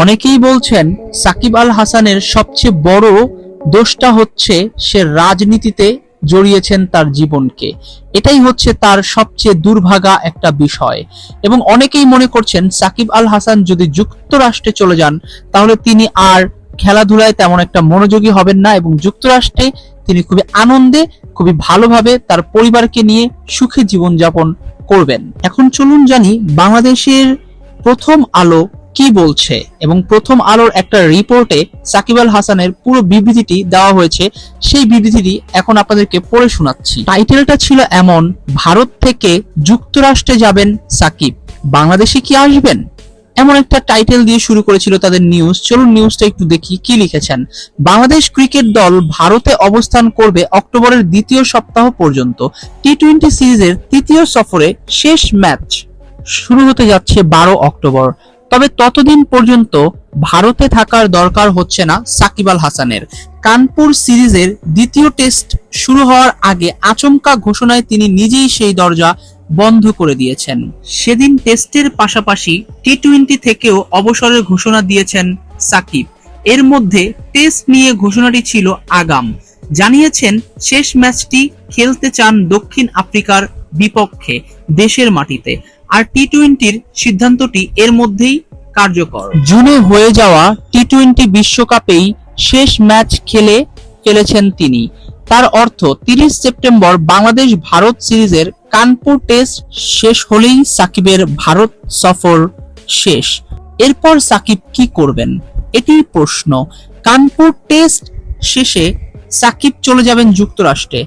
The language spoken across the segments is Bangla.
অনেকেই বলছেন সাকিব আল হাসানের সবচেয়ে বড় দোষটা হচ্ছে সে রাজনীতিতে জড়িয়েছেন তার জীবনকে। এটাই হচ্ছে তার সবচেয়ে দুর্ভাগা একটা বিষয়। এবং অনেকেই মনে করছেন সাকিব আল হাসান যদি যুক্তরাষ্ট্রে চলে যান তাহলে তিনি আর খেলাধুলায় তেমন একটা মনোযোগী হবেন না এবং যুক্তরাষ্ট্রে তিনি খুবই আনন্দে খুবই ভালোভাবে তার পরিবারকে নিয়ে সুখে জীবনযাপন করবেন। এখন চলুন জানি বাংলাদেশের প্রথম আলো কি বলছে। এবং প্রথম আলোর একটা রিপোর্টে সাকিব আল হাসানের পুরো বিবৃতিটি দেওয়া হয়েছে, সেই বিবৃতিটি এখন আপনাদেরকে পড়ে শোনাচ্ছি। টাইটেলটা ছিল এমন, ভারত থেকে যুক্তরাষ্ট্রে যাবেন সাকিব, বাংলাদেশে কি আসবেন? এমন একটা টাইটেল দিয়ে শুরু করেছিল তাদের নিউজ। চলুন নিউজটা একটু দেখি কি লিখেছেন। বাংলাদেশ ক্রিকেট দল ভারতে অবস্থান করবে অক্টোবরের দ্বিতীয় সপ্তাহ পর্যন্ত। টি-20 সিরিজের তৃতীয় সফরে শেষ ম্যাচ শুরু হতে যাচ্ছে 12 অক্টোবর। তবে ততদিন পর্যন্ত ভারতে থাকার দরকার হচ্ছে না সাকিব আল হাসানের। কানপুর সিরিজের দ্বিতীয় টেস্ট শুরু হওয়ার আগে আচমকা ঘোষণায় তিনি নিজেই সেই দরজা বন্ধ করে দিয়েছেন। সেদিন টেস্টের পাশাপাশি টি-20 থেকেও অবসরের ঘোষণা দিয়েছেন সাকিব। এর মধ্যে টেস্ট নিয়ে ঘোষণাটি ছিল আগাম। জানিয়েছেন শেষ ম্যাচটি খেলতে চান দক্ষিণ আফ্রিকার বিপক্ষে দেশের মাটিতে। আর টি-20-র সিদ্ধান্তটি এর মধ্যেই কার্যকর। জুনে হয়ে যাওয়া টি-20 বিশ্বকাপেই শেষ ম্যাচ খেলে ফেলেছেন তিনি। তার অর্থ 30 সেপ্টেম্বর বাংলাদেশ ভারত সিরিজের কানপুর টেস্ট শেষ হলেই সাকিবের ভারত সফর শেষ। এরপর সাকিব কি করবেন, এটিই প্রশ্ন। কানপুর টেস্ট শেষে সাকিব চলে যাবেন যুক্তরাষ্ট্রে।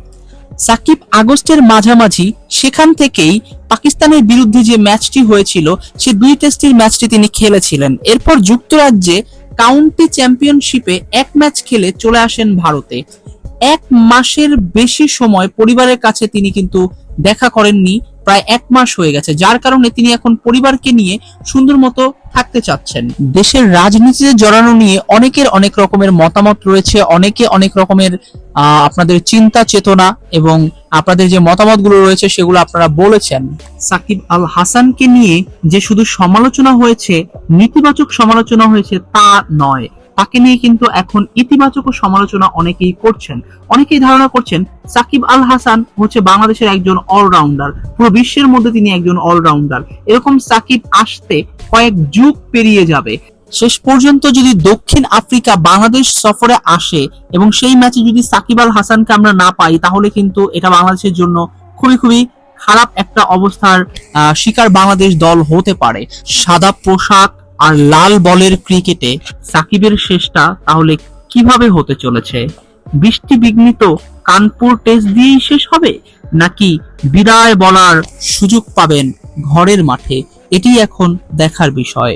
সাকিব আগস্টের মাঝামাঝি সেখান থেকেই পাকিস্তানের বিরুদ্ধে যে ম্যাচটি হয়েছিল সে 2 টেস্টের ম্যাচটি তিনি খেলেছিলেন। এরপর যুক্তরাজ্যে কাউন্টি চ্যাম্পিয়নশিপে এক ম্যাচ খেলে চলে আসেন ভারতে। 1 মাসের বেশি সময় পরিবারের কাছে তিনি কিন্তু দেখা করেননি, প্রায় 1 মাস হয়ে গেছে, যার কারণে তিনি এখন পরিবারকে নিয়ে সুন্দর মতো থাকতে চাচ্ছেন। দেশের রাজনীতিতে জড়ানো নিয়ে অনেকের অনেক রকমের মতামত রয়েছে, অনেকে অনেক রকমের আপনাদের চিন্তা চেতনা এবং আপনাদের যে মতামতগুলো রয়েছে সেগুলো আপনারা বলেছেন। সাকিব আল হাসানকে নিয়ে যে শুধু সমালোচনা হয়েছে, নেতিবাচক সমালোচনা হয়েছে তা নয়, তাকে নিয়ে কিন্তু এখন ইতিবাচক সমালোচনা অনেকেই করছেন। অনেকেই ধারণা করছেন সাকিব আল হাসান হচ্ছে বাংলাদেশের একজন অলরাউন্ডার, পুরো বিশ্বের মধ্যে তিনি একজন অলরাউন্ডার। এরকম সাকিব আসতে কয়েক যুগ পেরিয়ে যাবে। শেষ পর্যন্ত যদি দক্ষিণ আফ্রিকা বাংলাদেশ সফরে আসে এবং সেই ম্যাচে যদি সাকিব আল হাসানকে আমরা না পাই তাহলে কিন্তু এটা বাংলাদেশের জন্য খুবই খুবই খারাপ একটা অবস্থার শিকার বাংলাদেশ দল হতে পারে। সাদা পোশাক আর লাল বলের ক্রিকেটে সাকিবের শেষটা তাহলে কিভাবে হতে চলেছে? বৃষ্টি বিঘ্নিত কানপুর টেস্ট দিয়েই শেষ হবে, নাকি বিদায় বলার সুযোগ পাবেন ঘরের মাঠে? এটি এখন দেখার বিষয়।